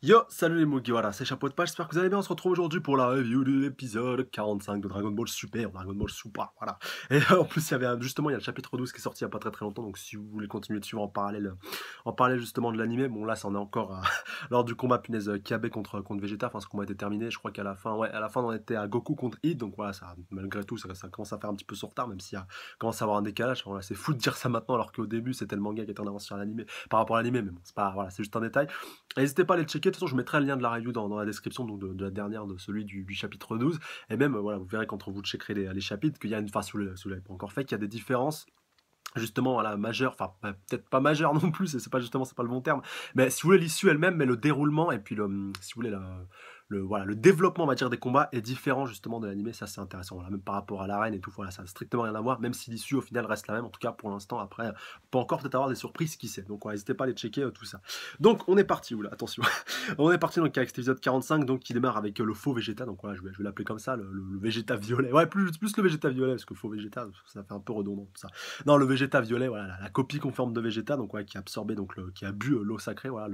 Yo, salut les Mugi, voilà, c'est Chapeau de Page, j'espère que vous allez bien, on se retrouve aujourd'hui pour la review de l'épisode 45 de Dragon Ball Super, Dragon Ball Super, voilà. Et en plus, il y avait justement, il y a le chapitre 12 qui est sorti il n'y a pas très très longtemps, donc si vous voulez continuer de suivre en parallèle justement de l'animé, bon là, ça en est encore lors du combat, punaise, Kiabe contre Vegeta, enfin ce combat était terminé, je crois qu'à la fin, ouais, à la fin on était à Goku contre Hit, donc voilà, ça, malgré tout, ça commence à faire un petit peu son retard, même s'il y a, commence à avoir un décalage, voilà, c'est fou de dire ça maintenant, alors qu'au début, c'était le manga qui était en avance sur l'animé, par rapport à l'animé, mais bon, c'est pas, voilà, c'est juste un détail. N'hésitez pas à aller le checker, de toute façon je mettrai le lien de la review dans la description donc de la dernière, de celui du chapitre 12, et même voilà, vous verrez quand vous checkerez les chapitres qu'il y a une, enfin si vous ne l'avez pas encore fait, qu'il y a des différences justement voilà, majeure, enfin peut-être pas majeure non plus, c'est pas justement, c'est pas le bon terme, mais si vous voulez l'issue elle-même, mais le déroulement et puis si vous voulez voilà, le développement on va dire des combats est différent justement de l'animé, ça c'est intéressant, voilà, même par rapport à l'arène et tout, voilà, ça n'a strictement rien à voir, même si l'issue au final reste la même, en tout cas pour l'instant, après, on peut encore peut-être avoir des surprises, qui sait, donc voilà, n'hésitez pas à aller checker tout ça. Donc on est parti, oula, attention, on est parti donc avec cet épisode 45, donc qui démarre avec le faux Vegeta, donc voilà, je vais l'appeler comme ça, le Vegeta violet, ouais, plus le Vegeta violet, parce que faux Vegeta, ça fait un peu redondant tout ça. Non, le Vegeta violet, voilà, la copie conforme de Vegeta, donc ouais, qui a absorbé, donc qui a bu l'eau sacrée, voilà,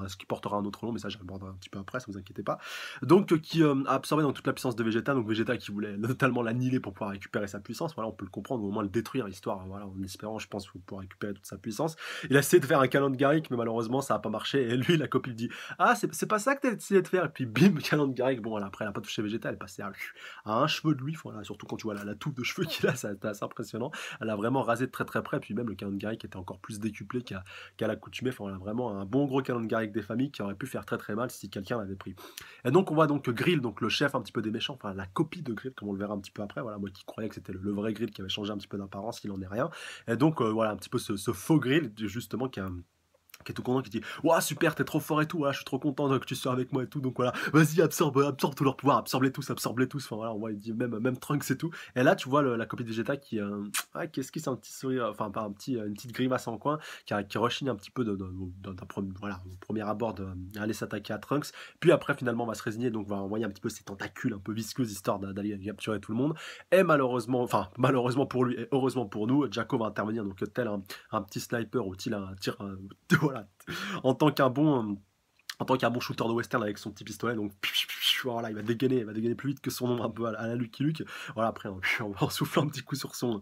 ce qui portera un autre nom, mais ça j'aborderai un petit peu après, ça vous inquiétez pas. Donc qui a absorbé donc toute la puissance de Vegeta, donc Vegeta qui voulait totalement l'annihiler pour pouvoir récupérer sa puissance, voilà, on peut le comprendre, ou au moins le détruire, histoire, voilà, en espérant, je pense, pouvoir récupérer toute sa puissance. Il a essayé de faire un canon de Garrick, mais malheureusement ça n'a pas marché, et lui, la copie lui dit, ah, c'est pas ça que t'as essayé de faire, et puis bim, canon de Garrick, bon, voilà, après elle a pas touché Vegeta, elle est passée à un cheveu de lui, voilà, surtout quand tu vois la touffe de cheveux qu'il a, c'est assez impressionnant. Elle a vraiment rasé de très très près, puis même le canon de Garrick était encore plus décuplé qu'à l'accoutumée, enfin voilà, vraiment un bon gros canon de Garrick des familles qui aurait pu faire très très mal si quelqu'un l'avait pris. Et donc on voit donc Grill, donc le chef un petit peu des méchants, enfin la copie de Grill, comme on le verra un petit peu après, voilà, moi qui croyais que c'était le vrai Grill qui avait changé un petit peu d'apparence, il en est rien. Et donc voilà, un petit peu ce faux Grill, justement, qui est tout content, qui dit ouah super, t'es trop fort et tout, voilà, je suis trop content que tu sois avec moi et tout, donc voilà, vas-y, absorbe tout leur pouvoir, absorbe-les tous, enfin voilà, on voit, il dit même Trunks et tout. Et là tu vois la copie de Vegeta qui qu'est-ce qui c'est, un petit sourire, enfin pas un petit, une petite grimace en coin, qui rechigne un petit peu voilà, au premier abord d'aller s'attaquer à Trunks, puis après finalement on va se résigner, donc on va envoyer un petit peu ses tentacules un peu visqueuses histoire d'aller capturer tout le monde. Et malheureusement pour lui et heureusement pour nous, Jacko va intervenir, donc tel un petit sniper ou tel un tir voilà, en tant qu'un bon shooter de western avec son petit pistolet, donc voilà, il va dégainer plus vite que son ombre, un peu à la Lucky Luke, voilà, après en soufflant un petit coup sur son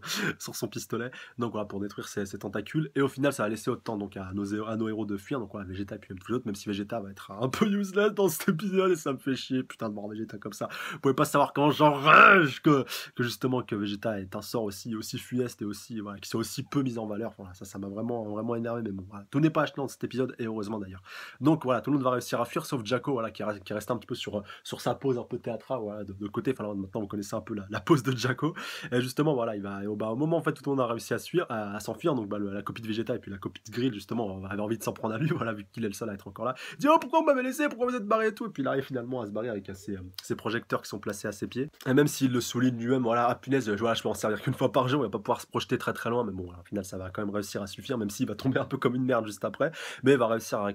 pistolet, donc voilà, pour détruire ses tentacules, et au final ça va laisser autant donc à nos héros de fuir, donc voilà, Vegeta et puis même tous les autres, même si Vegeta va être un peu useless dans cet épisode, et ça me fait chier, putain de mort Vegeta comme ça, vous pouvez pas savoir quand j'enrage que justement que Vegeta est un sort aussi funeste et aussi, voilà, qui soit aussi peu mis en valeur, voilà, ça m'a vraiment énervé, mais bon, voilà, tout n'est pas acheté dans cet épisode, et heureusement d'ailleurs. Donc voilà, tout le monde va réussir à fuir, sauf Jacko, voilà, qui est resté un petit peu sur sa pose un peu théâtrale, voilà, de côté. Enfin, maintenant, vous connaissez un peu la pose de Jacko. Et justement, voilà, il va, au moment en fait où tout le monde a réussi à s'enfuir, donc la copie de Vegeta et puis la copie de Grill, justement, avait envie de s'en prendre à lui, voilà, vu qu'il est le seul à être encore là. Il dit, oh, pourquoi vous m'avez laissé, pourquoi vous êtes barré et tout. Et puis il arrive finalement à se barrer avec ses projecteurs qui sont placés à ses pieds. Et même s'il le souligne lui-même, voilà, ah punaise, voilà, je peux en servir qu'une fois par jour, il va pas pouvoir se projeter très très loin, mais bon, voilà, au final, ça va quand même réussir à suffire, même s'il va tomber un peu comme une merde juste après, mais il va réussir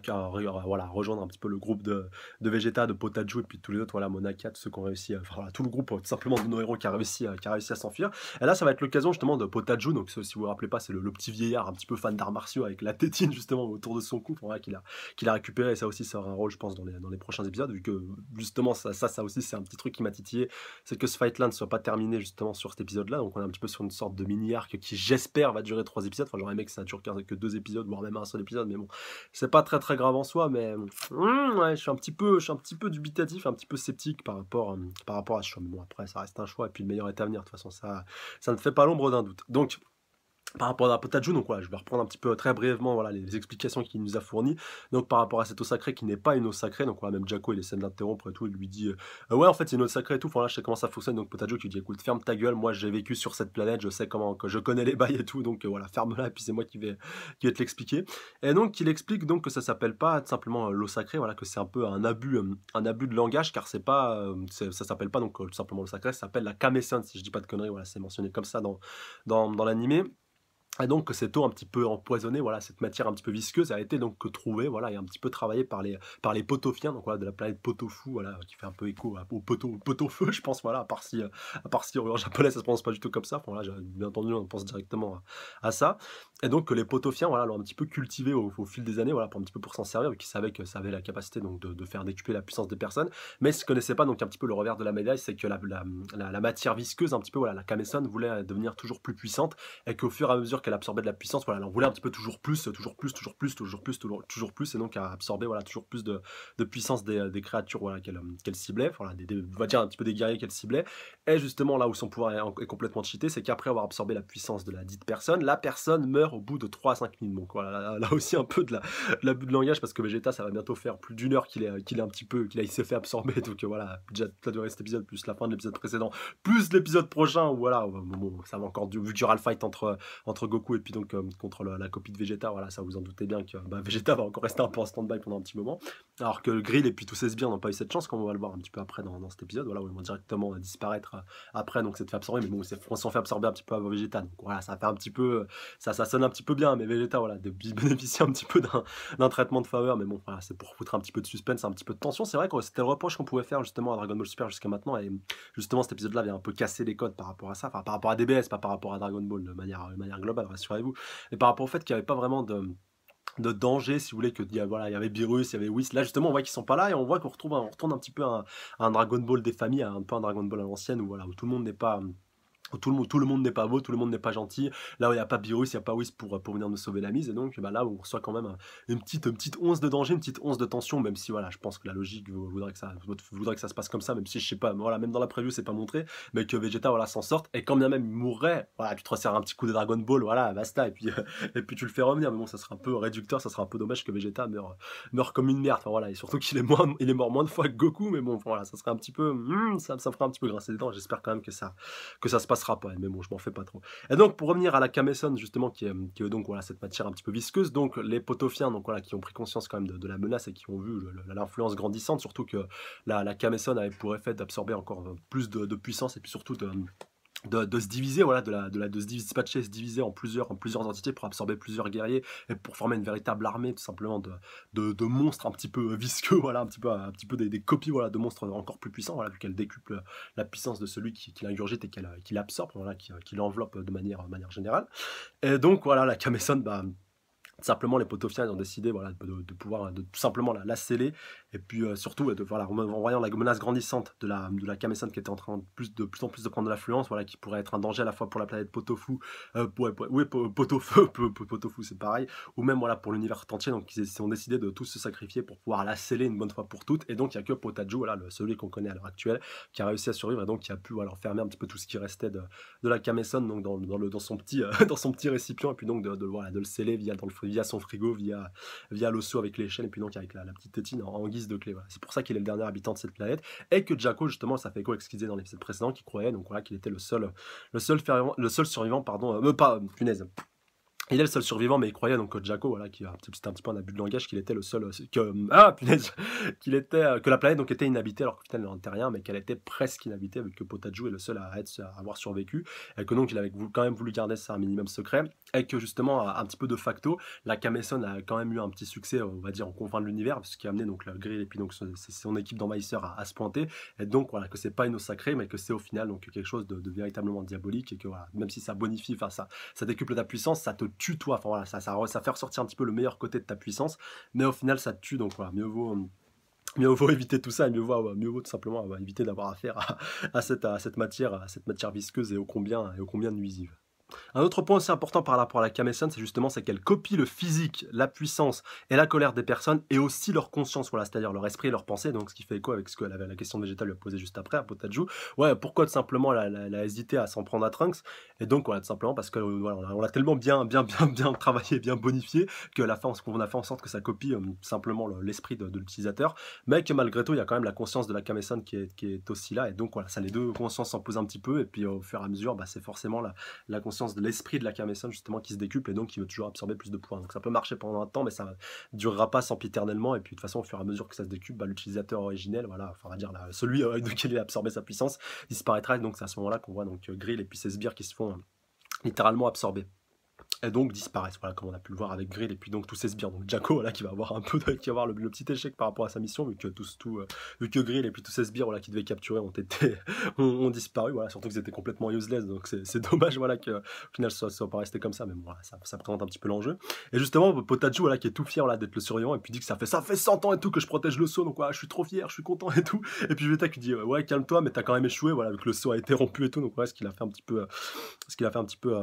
voilà, rejoindre un petit peu le groupe de Vegeta, de Potaju et puis tous les autres, voilà, Monaka, tous ceux qui ont réussi, enfin, voilà, tout le groupe tout simplement de nos héros qui a réussi à s'enfuir. Et là, ça va être l'occasion justement de Potaju, donc si vous vous rappelez pas, c'est le petit vieillard un petit peu fan d'arts martiaux avec la tétine justement autour de son cou, voilà, qu'il a récupéré, et ça aussi, ça aura un rôle, je pense, dans les prochains épisodes, vu que justement, ça aussi, c'est un petit truc qui m'a titillé, c'est que ce fight-là ne soit pas terminé justement sur cet épisode-là, donc on est un petit peu sur une sorte de mini-arc qui, j'espère, va durer 3 épisodes, enfin, j'aurais aimé que ça dure que 2 épisodes, voire même un seul épisode, mais bon, c'est pas très très grave en soi, mais ouais, je suis un petit peu dubitatif, un petit peu sceptique par rapport à ce choix. Mais bon, après, ça reste un choix, et puis le meilleur est à venir. De toute façon, ça ne fait pas l'ombre d'un doute. Donc, par rapport à Potaju, donc voilà, je vais reprendre un petit peu très brièvement, voilà, les explications qu'il nous a fournies. Donc par rapport à cette eau sacrée qui n'est pas une eau sacrée, donc voilà, même Jacko il essaie de l'interrompre et tout, il lui dit ouais, en fait c'est une eau sacrée et tout, voilà, je sais comment ça fonctionne. Donc Potaju qui lui dit écoute, ferme ta gueule, moi j'ai vécu sur cette planète, je sais comment, que je connais les bails et tout, donc voilà, ferme-la, et puis c'est moi qui vais te l'expliquer. Et donc il explique donc que ça s'appelle pas tout simplement l'eau sacrée, voilà, que c'est un peu un abus de langage, car c'est pas ça s'appelle pas donc tout simplement l'eau sacrée, ça s'appelle la Kame-sen, si je dis pas de conneries, voilà, c'est mentionné comme ça dans l'animé. Et donc cette eau un petit peu empoisonnée, voilà, cette matière un petit peu visqueuse a été donc trouvée, voilà, et un petit peu travaillée par les Potofiens, donc voilà, de la planète Potofu, voilà, qui fait un peu écho au pot-au-feu, je pense, voilà, à part si en japonais ça se prononce pas du tout comme ça, enfin, voilà, bien entendu on pense directement à ça. Et donc les Potofiens, voilà, l'ont un petit peu cultivé au fil des années, voilà, pour un petit peu pour s'en servir, vu qu'ils savaient que ça avait la capacité donc de faire décupler la puissance des personnes, mais ils ne connaissaient pas donc un petit peu le revers de la médaille, c'est que la matière visqueuse, un petit peu, voilà, la Kamesson voulait devenir toujours plus puissante, et qu'au fur et à mesure qu'elle absorbait de la puissance, voilà, elle en voulait un petit peu toujours plus, toujours plus, toujours plus, toujours plus, toujours plus, et donc à absorber, voilà, toujours plus de puissance des créatures, voilà, qu'elle ciblait, voilà, on va dire un petit peu des guerriers qu'elle ciblait. Et justement, là où son pouvoir est complètement cheaté, c'est qu'après avoir absorbé la puissance de la dite personne, la personne meurt au bout de 3 à 5 minutes. Donc voilà, là aussi un peu de l'abus de langage, parce que Vegeta, ça va bientôt faire plus d'une heure qu'il est un petit peu, qu'il s'est fait absorber. Donc voilà, déjà toute la durée de cet épisode, plus la fin de l'épisode précédent, plus l'épisode prochain, où voilà, bon, ça va encore vu qu'il y aura le fight entre Goku et puis donc contre la copie de Vegeta, voilà, ça vous en doutez bien que Vegeta va encore rester un peu en stand-by pendant un petit moment, alors que Grill et puis tous ces sbires n'ont pas eu cette chance, comme on va le voir un petit peu après dans cet épisode, voilà, où ils vont directement disparaître après, donc c'est fait absorber, mais bon, on s'en fait absorber un petit peu avant Vegeta, donc voilà, ça fait un petit peu, ça sonne un petit peu bien, mais Vegeta, voilà, de bénéficier un petit peu d'un traitement de faveur, mais bon, voilà, c'est pour foutre un petit peu de suspense, un petit peu de tension. C'est vrai que c'était le reproche qu'on pouvait faire justement à Dragon Ball Super jusqu'à maintenant, et justement cet épisode-là vient un peu casser les codes par rapport à ça, enfin par rapport à DBS, pas par rapport à Dragon Ball de manière globale, rassurez-vous, et par rapport au fait qu'il n'y avait pas vraiment de danger, si vous voulez, voilà, il y avait Beerus, il y avait Whis. Là, justement, on voit qu'ils sont pas là, et on voit on retourne un petit peu à un Dragon Ball des familles, un peu un Dragon Ball à l'ancienne, où tout le monde n'est pas tout le monde n'est pas beau, tout le monde n'est pas gentil. Là où il n'y a pas Beerus, il n'y a pas Whis pour venir nous sauver la mise. Et donc là, on reçoit quand même une petite once de danger, une petite once de tension, même si voilà, je pense que la logique voudrait que ça se passe comme ça, même si je sais pas, voilà, même dans la preview, c'est pas montré, mais que Vegeta voilà, s'en sorte. Et quand bien même il mourrait, voilà, tu te resserres un petit coup de Dragon Ball, voilà, basta, et puis tu le fais revenir. Mais bon, ça sera un peu réducteur, ça sera un peu dommage que Vegeta meure comme une merde. Enfin, voilà, et surtout il est mort moins de fois que Goku, mais bon, voilà, ça serait un petit peu, ça ferait un petit peu grincer les dents. J'espère quand même que ça se passera pas, mais bon, je m'en fais pas trop. Et donc, pour revenir à la Kamesson, justement, qui est donc voilà, cette matière un petit peu visqueuse, donc les Potofiens, donc voilà, qui ont pris conscience quand même de la menace et qui ont vu l'influence grandissante, surtout que la Kamesson avait pour effet d'absorber encore plus de puissance, et puis surtout de se diviser, voilà, de se dispatcher, se diviser en plusieurs entités pour absorber plusieurs guerriers et pour former une véritable armée, tout simplement, de monstres un petit peu visqueux, voilà, un petit peu des copies, voilà, de monstres encore plus puissants, voilà, vu qu'elle décuple la puissance de celui qui l'ingurgite et qui l'absorbe, voilà, qui l'enveloppe de manière générale. Et donc voilà, la Kamesson, simplement les Potofiens ils ont décidé, voilà, de pouvoir tout simplement la sceller, et puis surtout voilà, en voyant la menace grandissante de la Kamesson qui était en train de plus en plus de prendre de l'affluence, voilà, qui pourrait être un danger à la fois pour la planète Potofu, Potofeu, Potofu c'est pareil, ou même voilà, pour l'univers tout entier. Donc ils ont décidé de tous se sacrifier pour pouvoir la sceller une bonne fois pour toutes, et donc il n'y a que Potaju, voilà, celui qu'on connaît à l'heure actuelle, qui a réussi à survivre, et donc qui a pu voilà, fermer un petit peu tout ce qui restait de la Kamesson, donc dans son petit dans son petit récipient, et puis donc voilà, de le sceller via son frigo, via l'osso avec les chaînes, et puis donc avec la petite tétine en guise de clé. Voilà. C'est pour ça qu'il est le dernier habitant de cette planète, et que Jaco, justement, ça fait écho avec ce qu'il disait dans l'épisode précédent, qui croyait donc voilà, qu'il était le seul survivant, pardon, pas, punaise. Il est le seul survivant, mais il croyait donc que Jaco, voilà, c'était un petit peu un abus de langage, qu'il était le seul, punaise, que la planète donc était inhabitée, alors qu'au final elle n'en était rien, mais qu'elle était presque inhabitée, vu que Potaju est le seul à avoir survécu, et que donc il avait quand même voulu garder ça un minimum secret, et que justement, un petit peu de facto, la Kamesson a quand même eu un petit succès, on va dire, en confins de l'univers, ce qui a amené donc la Grill et puis donc son équipe d'envahisseurs à se pointer, et donc voilà, que c'est pas une eau sacrée, mais que c'est au final donc quelque chose de véritablement diabolique, et que voilà, même si ça bonifie, enfin ça décuple ta puissance, ça te tue toi, enfin voilà, ça fait ressortir un petit peu le meilleur côté de ta puissance, mais au final ça te tue, donc voilà, mieux vaut éviter tout ça, et mieux vaut tout simplement éviter d'avoir affaire à cette matière visqueuse et ô combien nuisive. Un autre point aussi important par rapport à la Kamesson, c'est qu'elle copie le physique, la puissance et la colère des personnes, et aussi leur conscience, voilà, c'est-à-dire leur esprit et leur pensée. Donc ce qui fait écho avec ce que la question de Vegeta lui a posé juste après à Potaju. Ouais, pourquoi tout simplement elle a hésité à s'en prendre à Trunks? Et donc voilà, tout simplement parce que voilà, on l'a tellement bien travaillé, bien bonifié, qu'on a fait en sorte que ça copie simplement l'esprit de l'utilisateur, mais que malgré tout il y a quand même la conscience de la Kamesson qui est aussi là, et donc voilà, ça, les deux consciences s'en posent un petit peu, et puis au fur et à mesure, c'est forcément la conscience de l'esprit de la Kamesson justement qui se décuple, et donc qui veut toujours absorber plus de pouvoir. Donc ça peut marcher pendant un temps, mais ça ne durera pas sempiternellement, et puis de toute façon au fur et à mesure que ça se décuple, l'utilisateur originel, voilà, enfin on va dire celui de qui il a absorbé sa puissance, disparaîtra, et donc c'est à ce moment-là qu'on voit donc Grill et puis ses sbires qui se font littéralement absorber. et donc disparaissent, voilà, comme on a pu le voir avec Grill et puis donc tous ces sbires. Donc Jacko, là, qui va avoir un peu qui va avoir le petit échec par rapport à sa mission, vu que Grill et puis tous ces sbires, voilà, qu'il devait capturer ont été ont disparu, voilà, surtout qu'ils étaient complètement useless, donc c'est dommage, voilà, qu'au final ça soit pas resté comme ça, mais bon, voilà, ça présente un petit peu l'enjeu. Et justement, Potachu, voilà, qui est tout fier là d'être le survivant, et puis dit que ça fait 100 ans et tout que je protège le sceau, donc voilà, je suis trop fier, je suis content et tout. Et puis Vegeta qui dit ouais, calme-toi, mais t'as quand même échoué, voilà, vu que le sceau a été rompu et tout, donc voilà, ce qu'il a fait un petit peu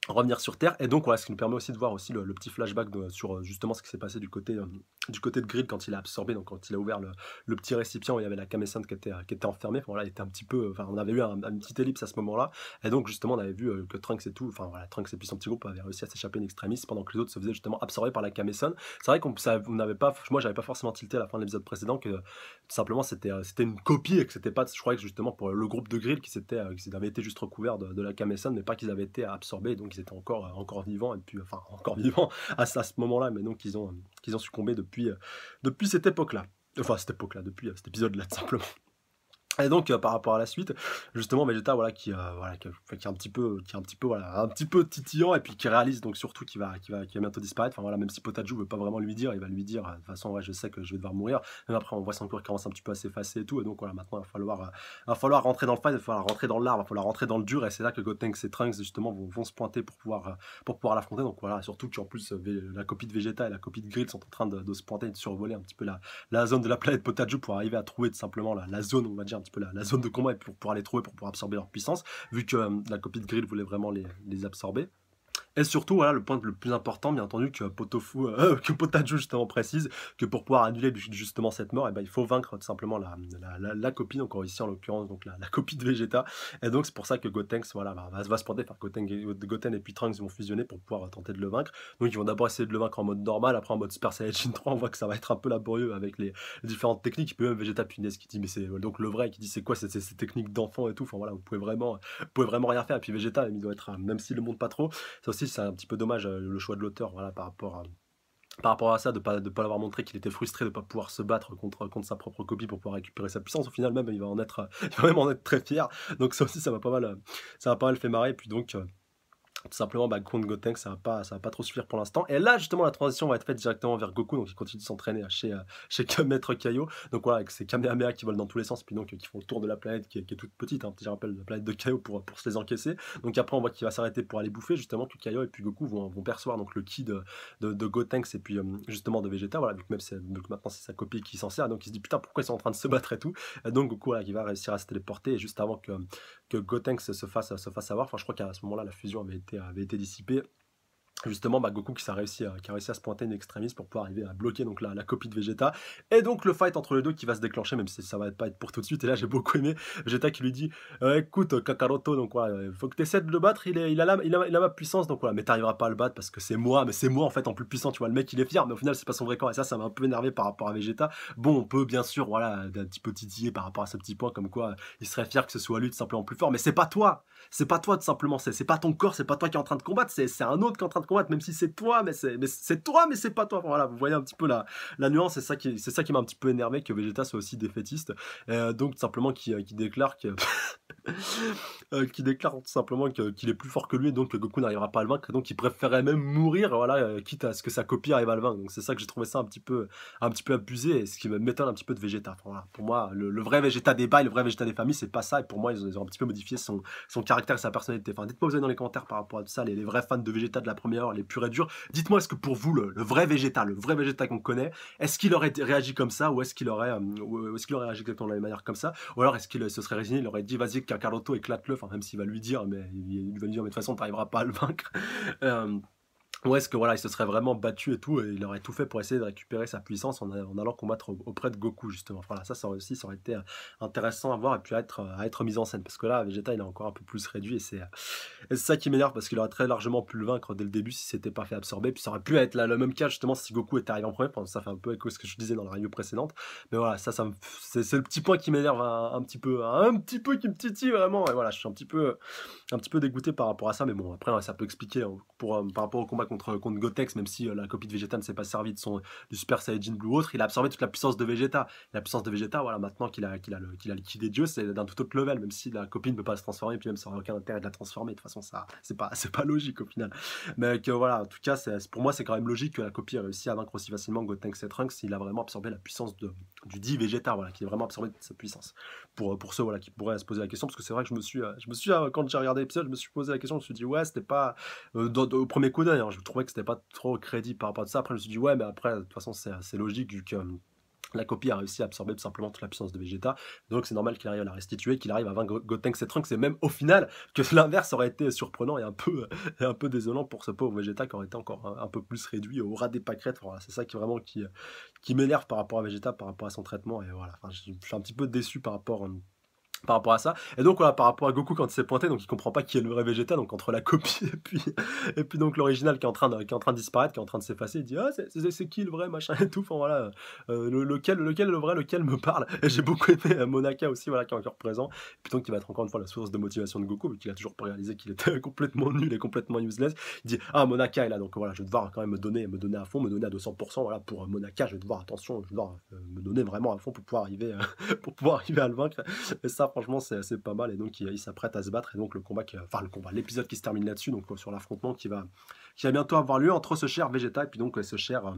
revenir sur Terre. Et donc voilà, ce qui nous permet aussi de voir aussi le petit flashback sur justement ce qui s'est passé du côté de Grid quand il a absorbé, donc quand il a ouvert le petit récipient où il y avait la Kame-san qui était enfermée. Enfin, voilà, il était un petit peu, enfin, on avait eu une petite ellipse à ce moment-là, et donc justement on avait vu que Trunks et tout, enfin voilà, Trunks et puis son petit groupe avaient réussi à s'échapper in extremis pendant que les autres se faisaient justement absorber par la Kame-san. C'est vrai on n'avait pas, moi j'avais pas forcément tilté à la fin de l'épisode précédent que tout simplement c'était une copie et que c'était pas, je croyais que justement pour le groupe de Grid qu'ils avaient été juste recouverts de la Kame-san, mais pas qu'ils avaient été absorbés, donc ils étaient encore vivants, et puis enfin encore vivants à ce moment-là, mais donc qu'ils ont succombé depuis cette époque-là. Enfin, cette époque-là, depuis cet épisode-là, tout simplement. Et donc par rapport à la suite, justement Vegeta voilà qui est un petit peu voilà un petit peu titillant, et puis qui réalise donc surtout qu'il va bientôt disparaître. Enfin voilà, même si Potachu veut pas vraiment lui dire, il va lui dire de toute façon ouais, je sais que je vais devoir mourir. Même après on voit son corps qui commence un petit peu à s'effacer et tout, et donc voilà, maintenant il va falloir rentrer dans le fight, il va falloir rentrer dans l'art, il va falloir rentrer dans le dur, et c'est là que Gotenks et Trunks justement vont se pointer pour pouvoir l'affronter. Donc voilà, surtout qu'en plus la copie de Vegeta et la copie de Grill sont en train de se pointer et de survoler un petit peu la zone de la planète Potachu pour arriver à trouver tout simplement la zone, on va dire un petit peu la zone de combat, et pour pouvoir les trouver, pour pouvoir absorber leur puissance, vu que la copie de Grill voulait vraiment les absorber. Et surtout, voilà, le point le plus important, bien entendu, que que Potachu justement précise, que pour pouvoir annuler justement cette mort, et ben, il faut vaincre tout simplement la copie, donc ici en l'occurrence donc la copie de Vegeta. Et donc c'est pour ça que Gotenks voilà, va se pointer, enfin Goten et puis Trunks vont fusionner pour pouvoir tenter de le vaincre. Donc ils vont d'abord essayer de le vaincre en mode normal, après en mode Super Saiyajin 3, on voit que ça va être un peu laborieux avec les différentes techniques. Puis même Vegeta Punaise qui dit, mais c'est donc le vrai, qui dit c'est quoi ces techniques d'enfant et tout, enfin voilà, vous pouvez vraiment rien faire. Et puis Vegeta, il doit être, même s'il le montre pas trop, ça aussi c'est un petit peu dommage le choix de l'auteur, voilà, par rapport à ça, de pas l'avoir montré qu'il était frustré de ne pas pouvoir se battre contre sa propre copie pour pouvoir récupérer sa puissance. Au final même il va même en être très fier. Donc ça aussi ça m'a pas mal fait marrer. Et puis donc tout simplement, contre Gotenks, ça va pas trop suffire pour l'instant. Et là, justement, la transition va être faite directement vers Goku, donc il continue de s'entraîner chez Maître Kaio. Donc voilà, avec ses Kamehameha qui volent dans tous les sens, puis donc qui font le tour de la planète qui est toute petite, hein, je rappelle, la planète de Kaio pour se les encaisser. Donc après, on voit qu'il va s'arrêter pour aller bouffer, justement, que Kaio et puis Goku vont percevoir donc le ki de Gotenks et puis justement de Vegeta, voilà, vu que maintenant c'est sa copie qui s'en sert. Donc il se dit putain, pourquoi ils sont en train de se battre et tout. Et donc Goku, voilà, qui va réussir à se téléporter, et juste avant que Gotenks se fasse avoir, enfin je crois qu'à ce moment-là, la fusion avait été dissipée. Justement, Goku qui a réussi à se pointer in extremis pour pouvoir arriver à bloquer donc la copie de Vegeta. Et donc le fight entre les deux qui va se déclencher, même si ça va pas être pour tout de suite. Et là j'ai beaucoup aimé Vegeta qui lui dit écoute Kakaroto, donc voilà, faut que tu essaies de le battre, il a ma puissance, donc voilà, mais t'arriveras pas à le battre parce que c'est moi en fait en plus puissant, tu vois, le mec il est fier, mais au final c'est pas son vrai corps. Et ça m'a un peu énervé par rapport à Vegeta. Bon, on peut bien sûr, voilà, un petit peu titiller par rapport à ce petit point, comme quoi il serait fier que ce soit lui tout simplement plus fort, mais c'est pas toi tout simplement, c'est pas ton corps, c'est pas toi qui est en train de combattre, c'est un autre qui est en train de combattre, même si c'est toi, mais c'est toi, mais c'est pas toi. Enfin, voilà, vous voyez un petit peu la nuance, c'est ça qui m'a un petit peu énervé, que Vegeta soit aussi défaitiste, donc tout simplement qui déclare qui déclare tout simplement qu'il est plus fort que lui, et donc que Goku n'arrivera pas à le vaincre, et donc il préférait même mourir, voilà, quitte à ce que sa copie arrive à le vaincre. Donc c'est ça que j'ai trouvé ça un petit peu abusé, et ce qui m'étonne un petit peu de Vegeta. Enfin, voilà, pour moi, le vrai Vegeta des bails, le vrai Vegeta des familles, c'est pas ça, et pour moi ils ont un petit peu modifié son caractère et sa personnalité. Enfin, dites-moi vous avez dans les commentaires par rapport à tout ça, les vrais fans de Vegeta de la première heure, les purs et durs. Dites-moi, est-ce que pour vous, le vrai Vegeta qu'on connaît, est-ce qu'il aurait réagi comme ça, ou est-ce qu'il aurait réagi exactement de la même manière comme ça, ou alors est-ce qu'il se serait résigné, il aurait dit vas-y Kakaroto éclate-le, enfin même s'il va lui dire, mais il va lui dire mais de toute façon t'arriveras pas à le vaincre. Ou est-ce que voilà, il se serait vraiment battu et tout, et il aurait tout fait pour essayer de récupérer sa puissance en allant combattre auprès de Goku, justement. Voilà, ça aurait été intéressant à voir, et puis à être mis en scène, parce que là Vegeta il est encore un peu plus réduit, et c'est ça qui m'énerve, parce qu'il aurait très largement pu le vaincre dès le début si c'était pas fait absorber. Puis ça aurait pu être le même cas justement si Goku était arrivé en premier, ça fait un peu écho à ce que je disais dans la review précédente. Mais voilà, c'est le petit point qui m'énerve un petit peu qui me titille vraiment. Et voilà, je suis un petit peu dégoûté par rapport à ça, mais bon, après ça peut expliquer par rapport au combat contre Gotenks, même si la copie de Vegeta ne s'est pas servie du Super Saiyajin Blue ou autre, il a absorbé toute la puissance de Vegeta. La puissance de Vegeta, voilà, maintenant qu'il a liquidé Dieu, c'est d'un tout autre level, même si la copie ne peut pas se transformer, puis même ça n'aurait aucun intérêt de la transformer, de toute façon, ça, c'est pas logique au final. Mais que voilà, en tout cas, pour moi, c'est quand même logique que la copie ait réussi à vaincre aussi facilement Gotenks et Trunks s'il a vraiment absorbé la puissance du dit Vegeta, voilà, qui a vraiment absorbé sa puissance. Pour ceux voilà, qui pourraient se poser la question, parce que c'est vrai que quand j'ai regardé l'épisode, je me suis posé la question, je me suis dit, ouais, c'était pas, au premier coup d'œil, hein, je trouvais que c'était pas trop crédible par rapport à ça. Après, je me suis dit, ouais, mais après, de toute façon, c'est logique, vu que la copie a réussi à absorber tout simplement toute la puissance de Vegeta, donc c'est normal qu'il arrive à la restituer, qu'il arrive à vaincre Gotenks et Trunks, et même au final, que l'inverse aurait été surprenant et un peu désolant pour ce pauvre Vegeta qui aurait été encore un peu plus réduit au ras des pâquerettes. Voilà, c'est ça qui m'énerve par rapport à Vegeta, par rapport à son traitement, et voilà, enfin, je suis un petit peu déçu par rapport à ça. Et donc voilà, par rapport à Goku quand il s'est pointé, donc il comprend pas qui est le vrai Vegeta, donc entre la copie et puis donc l'original qui est en train de disparaître, qui est en train de s'effacer, il dit ah c'est qui le vrai machin et tout. Enfin voilà, lequel est le vrai, lequel me parle. Et j'ai beaucoup aimé Monaka aussi, voilà, qui est encore présent. Et puis donc qui va être encore une fois la source de motivation de Goku, vu qu'il a toujours pas réalisé qu'il était complètement nul et complètement useless. Il dit ah Monaka est là, donc voilà, je vais devoir quand même me donner à fond, me donner à 200%. Voilà, pour Monaka, je vais devoir attention, je vais devoir me donner vraiment à fond pour pouvoir arriver à le vaincre. Et ça franchement c'est pas mal, et donc il s'apprête à se battre, et donc l'épisode qui se termine là-dessus, donc sur l'affrontement qui va bientôt avoir lieu entre ce cher Vegeta et puis donc ce cher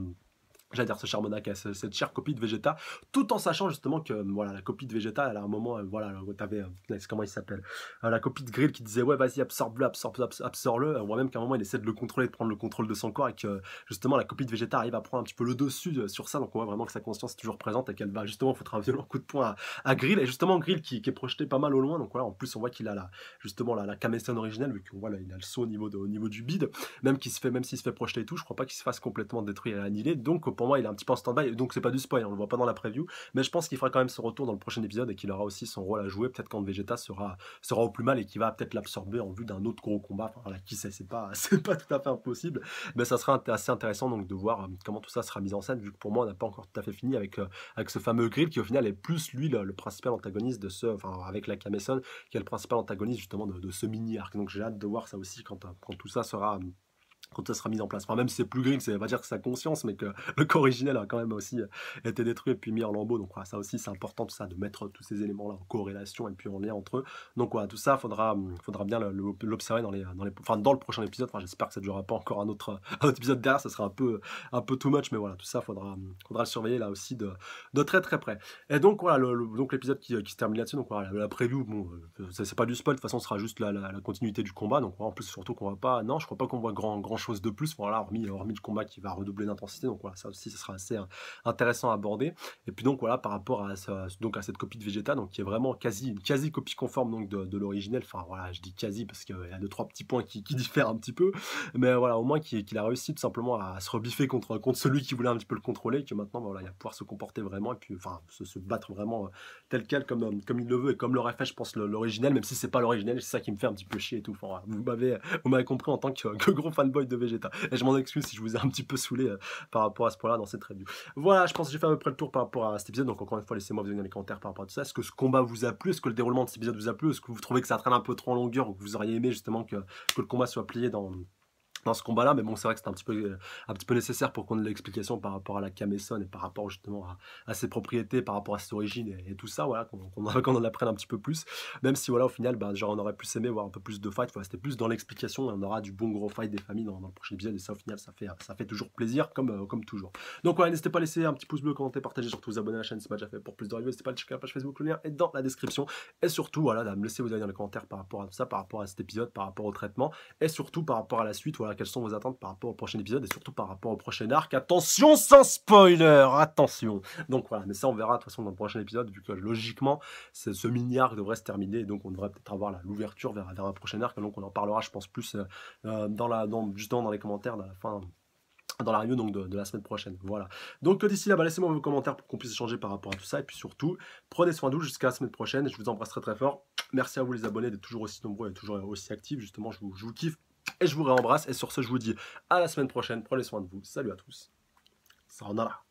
ce cher Monaka, cette chère copie de Vegeta, tout en sachant justement que voilà, la copie de Vegeta, elle a un moment, voilà, t'avais, comment il s'appelle, la copie de Grill qui disait ouais vas-y absorbe-le, absorbe-le, on voit même qu'à un moment il essaie de le contrôler, de prendre le contrôle de son corps, et que justement la copie de Vegeta arrive à prendre un petit peu le dessus sur ça, donc on voit vraiment que sa conscience est toujours présente et qu'elle va justement foutre un violent coup de poing à Grill, et justement Grill qui est projeté pas mal au loin, donc voilà, en plus on voit qu'il a justement la Kame-sen originelle, vu qu'on voit là, il a le saut au niveau du bide, même s'il se fait projeter et tout, je crois pas qu'il se fasse complètement détruire et annihiler, donc pour moi il est un petit peu en stand-by, donc c'est pas du spoil, hein, on le voit pas dans la preview, mais je pense qu'il fera quand même son retour dans le prochain épisode et qu'il aura aussi son rôle à jouer, peut-être quand Vegeta sera au plus mal et qu'il va peut-être l'absorber en vue d'un autre gros combat. Enfin voilà, qui sait, c'est pas tout à fait impossible, mais ça sera assez intéressant donc de voir comment tout ça sera mis en scène, vu que pour moi on n'a pas encore tout à fait fini avec ce fameux Grill qui au final est plus lui le principal antagoniste avec la Kame-sen, qui est le principal antagoniste justement de ce mini arc, donc j'ai hâte de voir ça aussi quand tout ça sera mis en place. Enfin, même si c'est plus Grill, ça va dire que sa conscience, mais que le corps originel a quand même aussi été détruit et puis mis en lambeaux. Donc voilà, ça aussi c'est important, tout ça, de mettre tous ces éléments-là en corrélation et puis en lien entre eux. Donc voilà, tout ça, faudra bien l'observer dans le prochain épisode. Enfin, j'espère que ça ne durera pas encore un autre épisode derrière, ça sera un peu too much, mais voilà, tout ça, faudra le surveiller là aussi de très très près. Et donc voilà, donc l'épisode qui se termine là-dessus. Donc voilà, la preview, bon, c'est pas du spoil, de toute façon, ce sera juste la continuité du combat. Donc en plus, surtout qu'on va pas, non, je crois pas qu'on voit grand chose de plus, voilà, hormis le combat qui va redoubler d'intensité, donc voilà, ça aussi ce sera assez intéressant à aborder. Et puis donc voilà, par rapport à cette copie de Vegeta, donc qui est vraiment une quasi copie conforme donc de l'originel, enfin voilà, je dis quasi parce qu'il y a 2-3 petits points qui diffèrent un petit peu, mais voilà, au moins qu'il a réussi tout simplement à se rebiffer contre celui qui voulait un petit peu le contrôler, et que maintenant voilà, il va pouvoir se comporter vraiment, et puis enfin se battre vraiment tel quel comme il le veut, et comme l'aurait fait je pense l'originel, même si c'est pas l'originel, c'est ça qui me fait un petit peu chier et tout. Enfin, voilà, vous m'avez compris en tant que gros fanboy de Vegeta, et je m'en excuse si je vous ai un petit peu saoulé par rapport à ce point-là dans cette review. Voilà, je pense que j'ai fait à peu près le tour par rapport à cet épisode, donc encore une fois laissez-moi vous donner dans les commentaires par rapport à tout ça. Est-ce que ce combat vous a plu? Est-ce que le déroulement de cet épisode vous a plu? Est-ce que vous trouvez que ça traîne un peu trop en longueur, ou que vous auriez aimé justement que le combat soit plié dans ce combat-là? Mais bon, c'est vrai que c'était un petit peu nécessaire pour qu'on ait l'explication par rapport à la Kame-sen et par rapport justement à ses propriétés, par rapport à ses origines et tout ça, voilà, qu'on en apprenne un petit peu plus, même si voilà, au final, genre, on aurait plus aimé voir un peu plus de fight. Voilà, c'était plus dans l'explication, et on aura du bon gros fight des familles dans le prochain épisode, et ça au final ça fait toujours plaisir, comme toujours. Donc voilà, n'hésitez pas à laisser un petit pouce bleu, commenter, partager, surtout vous abonner à la chaîne si pas déjà fait pour plus de reviews. N'hésitez pas à checker la page Facebook, le lien est dans la description, et surtout voilà, à me laisser vos avis dans les commentaires par rapport à tout ça, par rapport à cet épisode, par rapport au traitement, et surtout par rapport à la suite. Voilà, quelles sont vos attentes par rapport au prochain épisode, et surtout par rapport au prochain arc. Attention, sans spoiler, attention. Donc voilà, mais ça on verra de toute façon dans le prochain épisode, vu que logiquement ce mini arc devrait se terminer, et donc on devrait peut-être avoir l'ouverture vers un prochain arc, donc on en parlera je pense plus justement dans les commentaires dans la fin, dans la review donc de la semaine prochaine. Voilà, donc d'ici là, laissez-moi vos commentaires pour qu'on puisse échanger par rapport à tout ça, et puis surtout prenez soin de vous jusqu'à la semaine prochaine, et je vous embrasse très très fort. Merci à vous les abonnés d'être toujours aussi nombreux et toujours aussi actifs, justement je vous kiffe et je vous réembrasse, et sur ce je vous dis à la semaine prochaine, prenez soin de vous, salut à tous, sayonara.